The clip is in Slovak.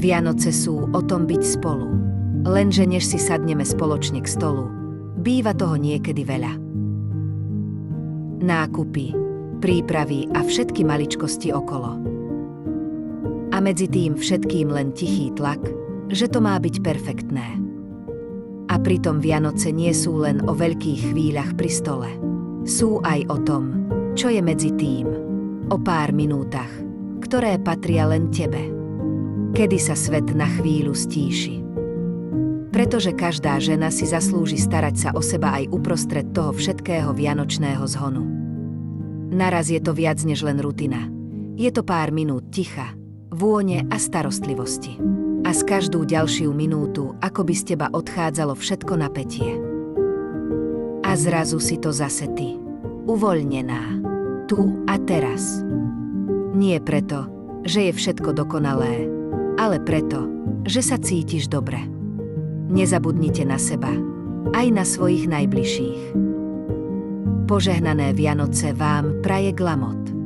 Vianoce sú o tom byť spolu. Lenže než si sadneme spoločne k stolu, býva toho niekedy veľa. Nákupy, prípravy a všetky maličkosti okolo. A medzi tým všetkým len tichý tlak, že to má byť perfektné. A pritom Vianoce nie sú len o veľkých chvíľach pri stole. Sú aj o tom, čo je medzi tým. O pár minútach, ktoré patria len tebe. Kedy sa svet na chvíľu stíši. Pretože každá žena si zaslúži starať sa o seba aj uprostred toho všetkého vianočného zhonu. Naraz je to viac než len rutina. Je to pár minút ticha, vône a starostlivosti. A z každú ďalšiu minútu, ako by z teba odchádzalo všetko napätie. A zrazu si to zase ty. Uvoľnená. Tu a teraz. Nie preto, že je všetko dokonalé, ale preto, že sa cítiš dobre. Nezabudnite na seba, aj na svojich najbližších. Požehnané Vianoce vám praje Glamot.